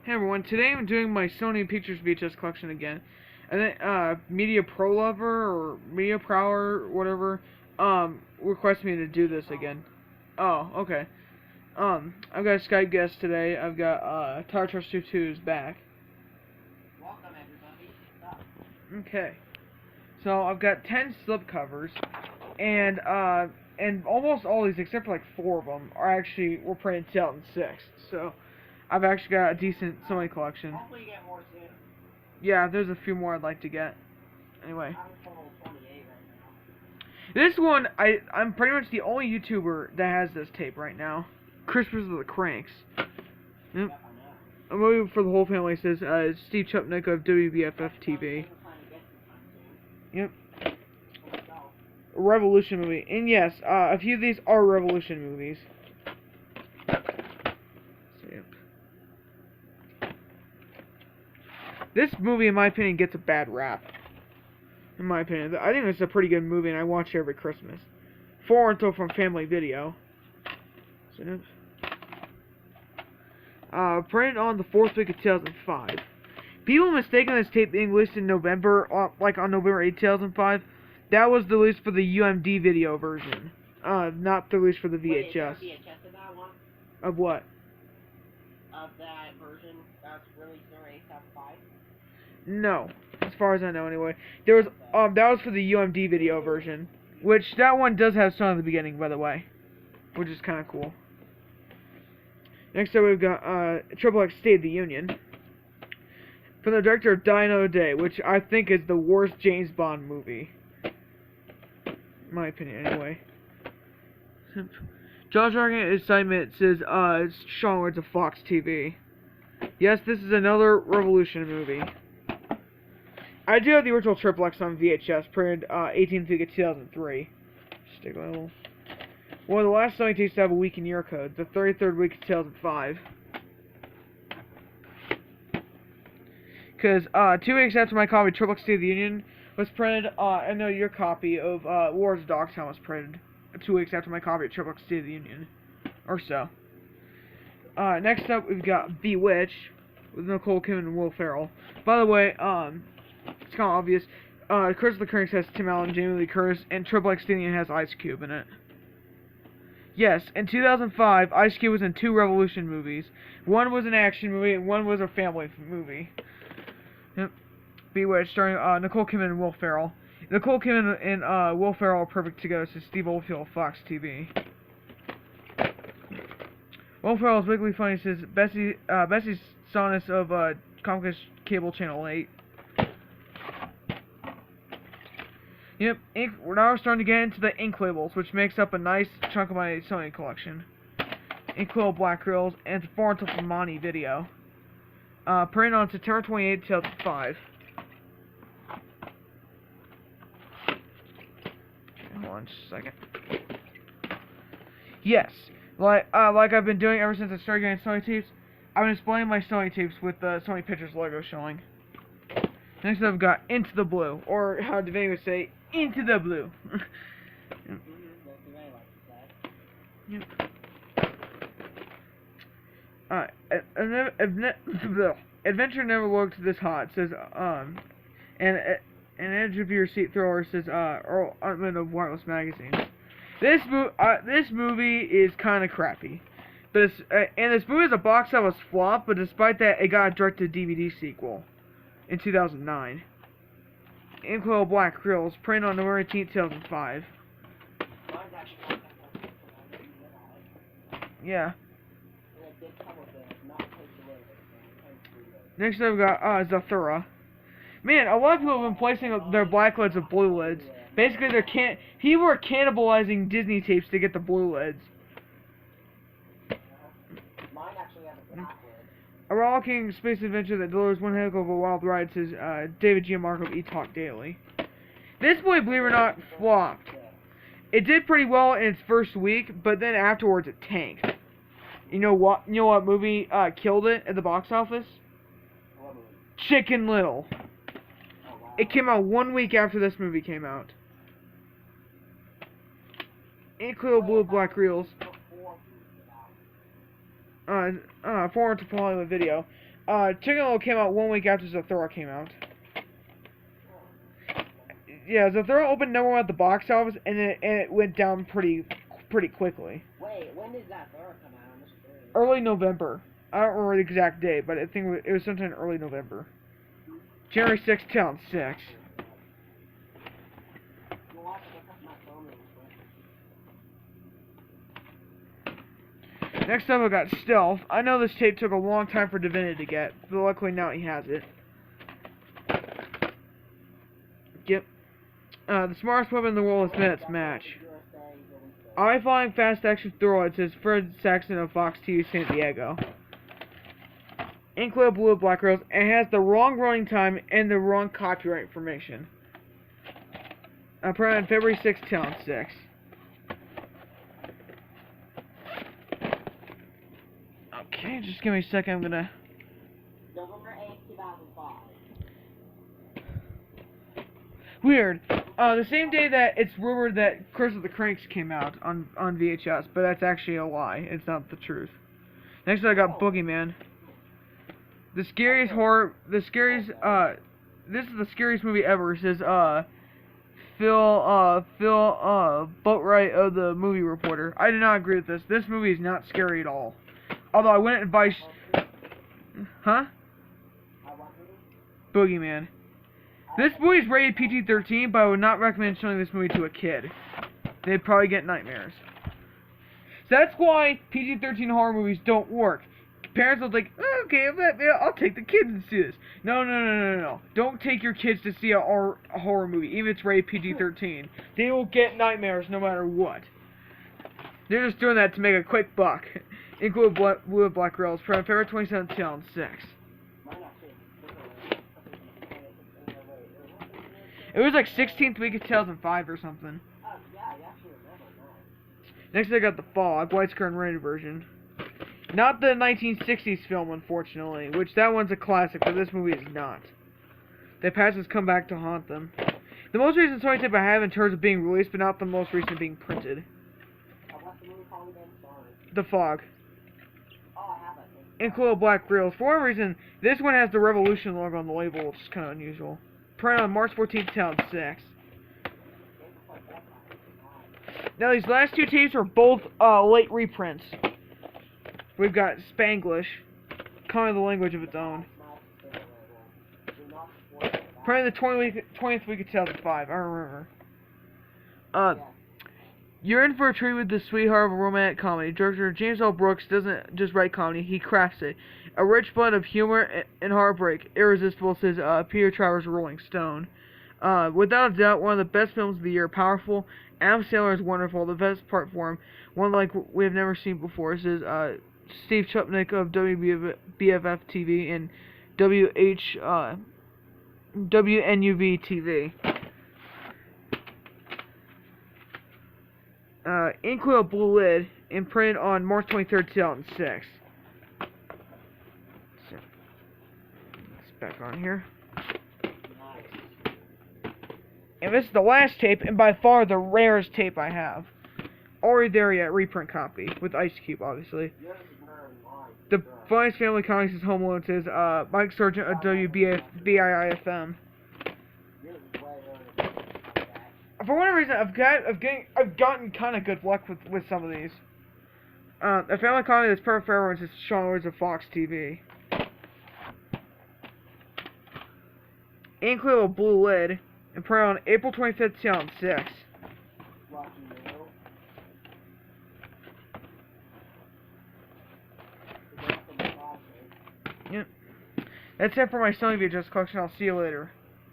Hey everyone, today I'm doing my Sony Pictures VHS collection again. And then, Media Pro Lover, or Media Prowler, whatever, requested me to do this again. Oh, okay. I've got a Skype guest today. I've got, Tire Trust 22's back. Welcome everybody. Stop. Okay. So, I've got 10 slipcovers, and almost all these, except for like 4 of them, were printed in 2006, so I've actually got a decent Sony collection. Hopefully you get more soon. Yeah, there's a few more I'd like to get. Anyway. I'm total 28 right now. This one, I'm pretty much the only YouTuber that has this tape right now. Christmas of the Cranks. Yep. Yep, I know. A movie for the whole family, says Steve Chupnik of WBFF TV. Yep. A Revolution movie. And yes, a few of these are Revolution movies. So, yep. This movie, in my opinion, gets a bad rap. In my opinion. I think it's a pretty good movie, and I watch it every Christmas. Until from Family Video. So, yep. Printed on the 4th week of 2005. People mistaken this tape being released in November, like on November 8, 2005. That was the release for the UMD video version. Not the release for the VHS. Wait, is there a VHS of that one? Of what? Of that version that's released during 875? No. As far as I know, anyway. There was, that was for the UMD video version. Which, that one does have song at the beginning, by the way. Which is kind of cool. Next up, we've got, XXX State of the Union. From the director of Die Another Day, which I think is the worst James Bond movie. In my opinion, anyway. Josh Argan assignment says, it's strong words of Fox TV. Yes, this is another Revolution movie. I do have the original XXX on VHS, printed 18th week of 2003. Stick a little. One of the last Sony tapes to have a week in year code, the 33rd week of 2005. Because 2 weeks after my copy of XXX State of the Union was printed, I know your copy of Wars of Dogtown was printed 2 weeks after my copy of XXX State of the Union. Or so. Next up, we've got Bewitched with Nicole Kidman and Will Ferrell. By the way, it's kind of obvious. Curse of the Cranks has Tim Allen, Jamie Lee Curtis, and XXX State of the Union has Ice Cube in it. Yes, in 2005, Ice Cube was in 2 Revolution movies. One was an action movie, and one was a family movie. Yep. Bewitched, starring Nicole Kidman and Will Ferrell. Nicole Kidman and Will Ferrell are perfect together, says Steve Oldfield of Fox TV. Will Ferrell is wickedly funny, says Bessie Sonis of Comcast Cable Channel 8. Yep, now we're starting to get into the ink labels, which makes up a nice chunk of my Sony collection. Ink label Black Reels, and it's 4 until from Monty Video. Printed on September 28, 2005. Hold on just a second. Yes, like I've been doing ever since I started getting Sony tapes, I've been displaying my Sony tapes with the Sony Pictures logo showing. Next up, I've got Into the Blue, or how Devane would say, Into the Blue. Yep. Adventure never looked this hot, says, and an edge of your seat thrower, says, Earl Untman of Wireless Magazine. This movie is kind of crappy. But and this movie is a box office flop, but despite that, it got a direct-to-DVD sequel in 2009. Inkwell Black Reels, printed on November 18, 2005. Yeah. Next up, we've got Zathura. Man, a lot of people have been placing their black lids with blue lids. Basically, people are cannibalizing Disney tapes to get the blue lids. Mine actually have a black lid. A rollicking space adventure that delivers one heck of a wild ride, says David Gianmarco of E-Talk Daily. This movie, believe it or not, flopped. It did pretty well in its first week, but then afterwards it tanked. You know what? You know what movie killed it at the box office? What movie? Chicken Little. Oh, wow. It came out 1 week after this movie came out. Inkwell Blue Black Reels. forward to Hollywood Video. Chicken Little came out 1 week after Zathura came out. Yeah, Zathura opened #1 at the box office, and it went down pretty quickly. Wait, when did that Thor come out? I'm just curious. Early November. I don't remember the exact date, but I think it was sometime in early November. January 6th, 2006. You'll watch it up my phone real quick. Next up, I got Stealth. I know this tape took a long time for Divinity to get, but luckily now he has it. Yep. The smartest weapon in the world has been its match. Eye-flying fast action thriller, it says Fred Saxon of Fox TV San Diego. Inklet Blue Black Rose, and it has the wrong running time and the wrong copyright information. Printed on February 6, 2006. Okay, just give me a second, I'm gonna... November 8th, 2005. Weird. The same day that it's rumored that Curse of the Cranks came out on VHS, but that's actually a lie. It's not the truth. Next I got Boogeyman. The scariest horror, this is the scariest movie ever, says, Phil Boatwright of the Movie Reporter. I do not agree with this. This movie is not scary at all. Although I wouldn't advise... Huh? Boogeyman. This movie is rated PG-13, but I would not recommend showing this movie to a kid. They'd probably get nightmares. So that's why PG-13 horror movies don't work. Parents will think, oh, okay, I'll take the kids to see this. No. Don't take your kids to see a horror movie, even if it's rated PG-13. They will get nightmares no matter what. They're just doing that to make a quick buck. Include Blue and Black Rails from February 27, 2006. It was like 16th week of 2005 or something. Next I got The Fog, widescreen rated version. Not the 1960s film, unfortunately, which that one's a classic, but this movie is not. Their past has come back to haunt them. The most recent Sony tape I have in terms of being released, but not the most recent being printed. The Fog. Include Black Reels. For one reason, this one has the Revolution logo on the label, which is kind of unusual. Printed on March 14, 2006. Now, these last two tapes are both late reprints. We've got Spanglish, kind of the language of its own. Printed the 20th week of 2005, I remember. You're in for a treat with the sweetheart of a romantic comedy. Director James L. Brooks doesn't just write comedy, he crafts it. A rich blend of humor and heartbreak. Irresistible, says Peter Travers of Rolling Stone. Without a doubt, one of the best films of the year. Powerful. Adam Sandler is wonderful. The best part for him. One like we have never seen before, says Steve Chupnik of WBFF TV and WNUV TV. Inklet Blue Lid, and printed on March 23rd, 2006. So, it's back on here. And this is the last tape, and by far the rarest tape I have. Already there yet, reprint copy, with Ice Cube, obviously. The Funniest Family Comics is Home Alone, says Mike Sargent of WBIIFM. For whatever reason, I've gotten kind of good luck with some of these. A family comedy that's perfect for everyone is Sean Lords of Fox TV. Inklet Blue Lid, and printed on April 25th, 2006. Yep. That's it for my Sony VHS collection. I'll see you later.